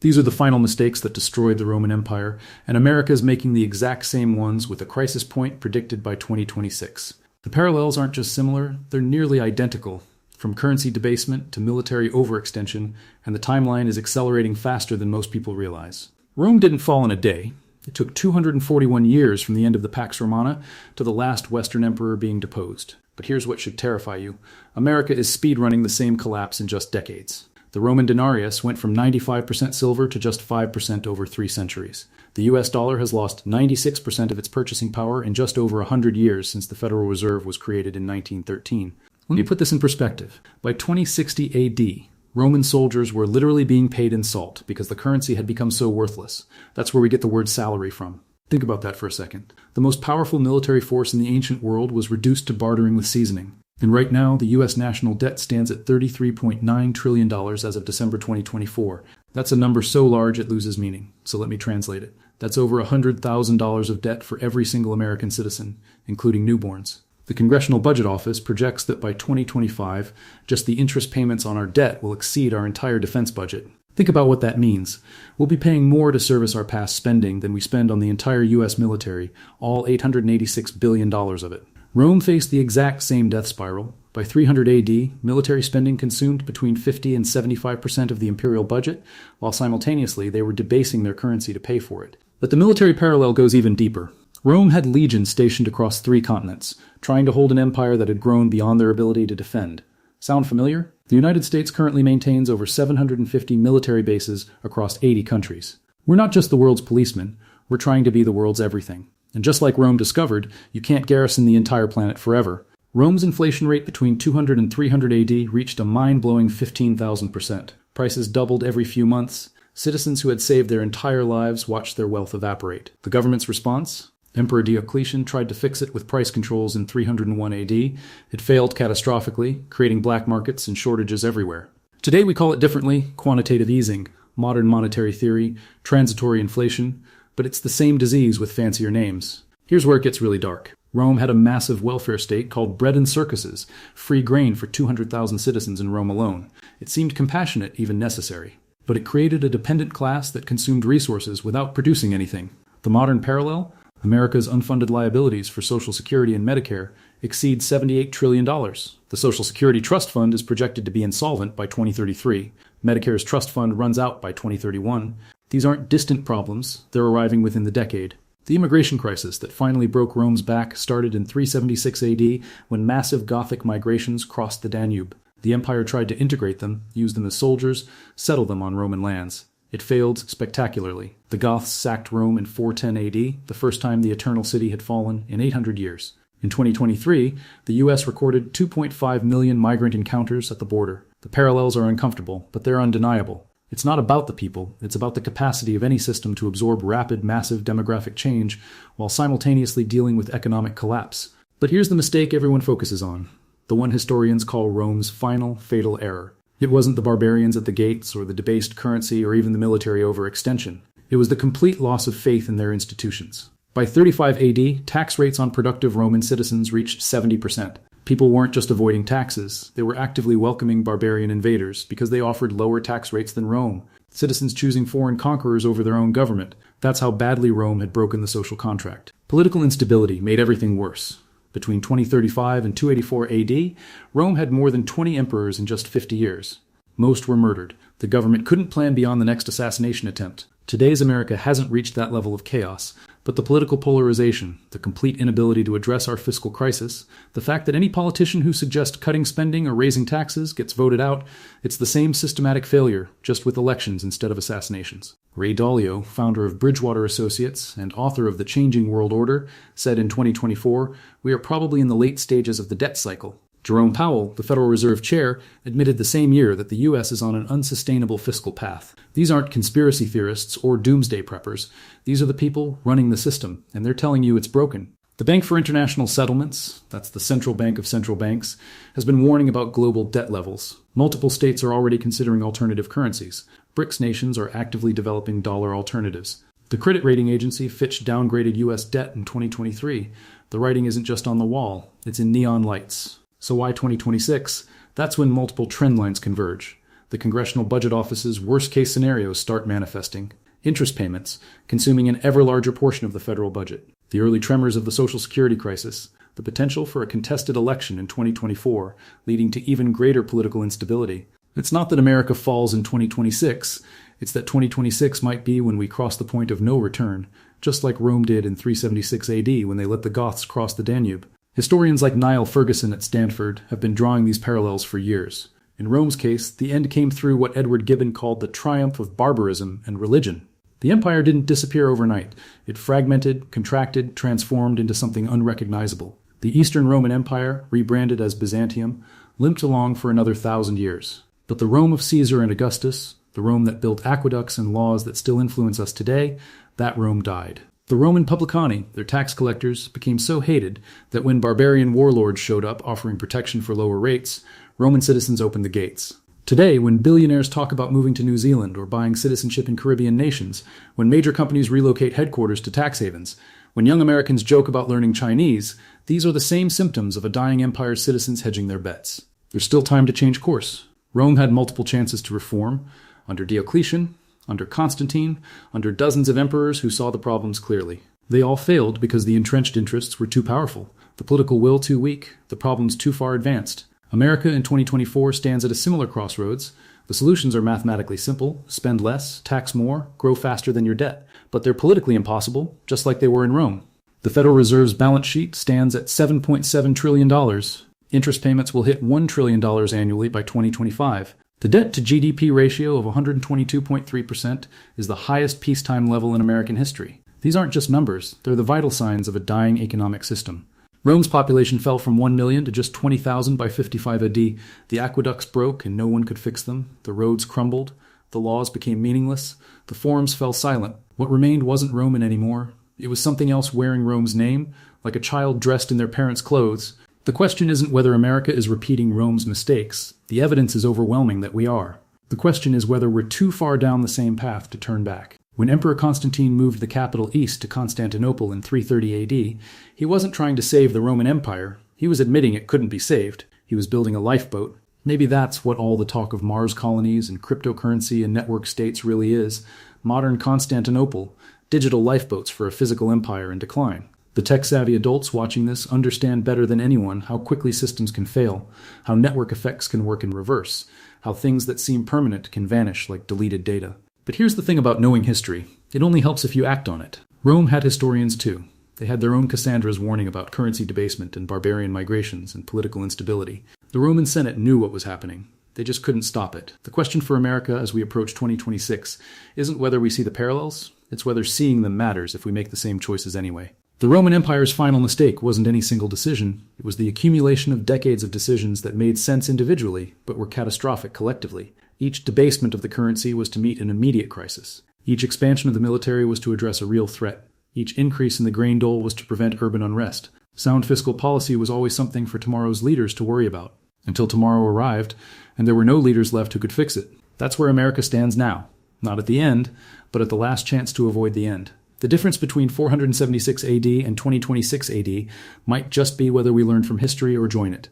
These are the final mistakes that destroyed the Roman Empire, and America is making the exact same ones with a crisis point predicted by 2026. The parallels aren't just similar, they're nearly identical, from currency debasement to military overextension, and the timeline is accelerating faster than most people realize. Rome didn't fall in a day. It took 241 years from the end of the Pax Romana to the last Western emperor being deposed. But here's what should terrify you. America is speedrunning the same collapse in just decades. The Roman denarius went from 95% silver to just 5% over 3 centuries. The US dollar has lost 96% of its purchasing power in just over 100 years since the Federal Reserve was created in 1913. Let me put this in perspective. By 2060 AD, Roman soldiers were literally being paid in salt because the currency had become so worthless. That's where we get the word salary from. Think about that for a second. The most powerful military force in the ancient world was reduced to bartering with seasoning. And right now, the U.S. national debt stands at $33.9 trillion as of December 2024. That's a number so large it loses meaning. So let me translate it. That's over $100,000 of debt for every single American citizen, including newborns. The Congressional Budget Office projects that by 2025, just the interest payments on our debt will exceed our entire defense budget. Think about what that means. We'll be paying more to service our past spending than we spend on the entire U.S. military, all $886 billion of it. Rome faced the exact same death spiral. By 300 AD, military spending consumed between 50 and 75% of the imperial budget, while simultaneously they were debasing their currency to pay for it. But the military parallel goes even deeper. Rome had legions stationed across 3 continents, trying to hold an empire that had grown beyond their ability to defend. Sound familiar? The United States currently maintains over 750 military bases across 80 countries. We're not just the world's policemen, we're trying to be the world's everything. And just like Rome discovered, you can't garrison the entire planet forever. Rome's inflation rate between 200 and 300 AD reached a mind-blowing 15,000%. Prices doubled every few months. Citizens who had saved their entire lives watched their wealth evaporate. The government's response? Emperor Diocletian tried to fix it with price controls in 301 AD. It failed catastrophically, creating black markets and shortages everywhere. Today we call it differently: quantitative easing, modern monetary theory, transitory inflation, but it's the same disease with fancier names. Here's where it gets really dark. Rome had a massive welfare state called bread and circuses, free grain for 200,000 citizens in Rome alone. It seemed compassionate, even necessary. But it created a dependent class that consumed resources without producing anything. The modern parallel? America's unfunded liabilities for Social Security and Medicare exceed $78 trillion. The Social Security Trust Fund is projected to be insolvent by 2033. Medicare's trust fund runs out by 2031. These aren't distant problems, they're arriving within the decade. The immigration crisis that finally broke Rome's back started in 376 AD when massive Gothic migrations crossed the Danube. The empire tried to integrate them, use them as soldiers, settle them on Roman lands. It failed spectacularly. The Goths sacked Rome in 410 AD, the first time the Eternal City had fallen in 800 years. In 2023, the U.S. recorded 2.5 million migrant encounters at the border. The parallels are uncomfortable, but they're undeniable. It's not about the people, it's about the capacity of any system to absorb rapid, massive demographic change while simultaneously dealing with economic collapse. But here's the mistake everyone focuses on, the one historians call Rome's final, fatal error. It wasn't the barbarians at the gates, or the debased currency, or even the military overextension. It was the complete loss of faith in their institutions. By 35 AD, tax rates on productive Roman citizens reached 70%. People weren't just avoiding taxes, they were actively welcoming barbarian invaders because they offered lower tax rates than Rome. Citizens choosing foreign conquerors over their own government. That's how badly Rome had broken the social contract. Political instability made everything worse. Between 2035 and 284 AD, Rome had more than 20 emperors in just 50 years. Most were murdered. The government couldn't plan beyond the next assassination attempt. Today's America hasn't reached that level of chaos, but the political polarization, the complete inability to address our fiscal crisis, the fact that any politician who suggests cutting spending or raising taxes gets voted out, it's the same systematic failure, just with elections instead of assassinations. Ray Dalio, founder of Bridgewater Associates and author of The Changing World Order, said in 2024, "We are probably in the late stages of the debt cycle." Jerome Powell, the Federal Reserve Chair, admitted the same year that the U.S. is on an unsustainable fiscal path. These aren't conspiracy theorists or doomsday preppers. These are the people running the system, and they're telling you it's broken. The Bank for International Settlements, that's the central bank of central banks, has been warning about global debt levels. Multiple states are already considering alternative currencies. BRICS nations are actively developing dollar alternatives. The credit rating agency Fitch downgraded U.S. debt in 2023. The writing isn't just on the wall, it's in neon lights. So why 2026? That's when multiple trend lines converge. The Congressional Budget Office's worst-case scenarios start manifesting. Interest payments, consuming an ever larger portion of the federal budget. The early tremors of the Social Security crisis. The potential for a contested election in 2024, leading to even greater political instability. It's not that America falls in 2026, it's that 2026 might be when we cross the point of no return, just like Rome did in 376 AD when they let the Goths cross the Danube. Historians like Niall Ferguson at Stanford have been drawing these parallels for years. In Rome's case, the end came through what Edward Gibbon called the triumph of barbarism and religion. The empire didn't disappear overnight. It fragmented, contracted, transformed into something unrecognizable. The Eastern Roman Empire, rebranded as Byzantium, limped along for another 1,000 years. But the Rome of Caesar and Augustus, the Rome that built aqueducts and laws that still influence us today, that Rome died. The Roman publicani, their tax collectors, became so hated that when barbarian warlords showed up offering protection for lower rates, Roman citizens opened the gates. Today, when billionaires talk about moving to New Zealand or buying citizenship in Caribbean nations, when major companies relocate headquarters to tax havens, when young Americans joke about learning Chinese, these are the same symptoms of a dying empire's citizens hedging their bets. There's still time to change course. Rome had multiple chances to reform, under Diocletian, under Constantine, under dozens of emperors who saw the problems clearly. They all failed because the entrenched interests were too powerful, the political will too weak, the problems too far advanced. America in 2024 stands at a similar crossroads. The solutions are mathematically simple: spend less, tax more, grow faster than your debt. But they're politically impossible, just like they were in Rome. The Federal Reserve's balance sheet stands at $7.7 trillion. Interest payments will hit $1 trillion annually by 2025. The debt-to-GDP ratio of 122.3% is the highest peacetime level in American history. These aren't just numbers, they're the vital signs of a dying economic system. Rome's population fell from 1 million to just 20,000 by 55 AD. The aqueducts broke and no one could fix them. The roads crumbled. The laws became meaningless. The forums fell silent. What remained wasn't Roman anymore. It was something else wearing Rome's name, like a child dressed in their parents' clothes. The question isn't whether America is repeating Rome's mistakes. The evidence is overwhelming that we are. The question is whether we're too far down the same path to turn back. When Emperor Constantine moved the capital east to Constantinople in 330 AD, he wasn't trying to save the Roman Empire. He was admitting it couldn't be saved. He was building a lifeboat. Maybe that's what all the talk of Mars colonies and cryptocurrency and network states really is. Modern Constantinople, digital lifeboats for a physical empire in decline. The tech-savvy adults watching this understand better than anyone how quickly systems can fail, how network effects can work in reverse, how things that seem permanent can vanish like deleted data. But here's the thing about knowing history. It only helps if you act on it. Rome had historians too. They had their own Cassandra's warning about currency debasement and barbarian migrations and political instability. The Roman Senate knew what was happening. They just couldn't stop it. The question for America as we approach 2026 isn't whether we see the parallels, it's whether seeing them matters if we make the same choices anyway. The Roman Empire's final mistake wasn't any single decision. It was the accumulation of decades of decisions that made sense individually, but were catastrophic collectively. Each debasement of the currency was to meet an immediate crisis. Each expansion of the military was to address a real threat. Each increase in the grain dole was to prevent urban unrest. Sound fiscal policy was always something for tomorrow's leaders to worry about. Until tomorrow arrived, and there were no leaders left who could fix it. That's where America stands now. Not at the end, but at the last chance to avoid the end. The difference between 476 AD and 2026 AD might just be whether we learn from history or join it.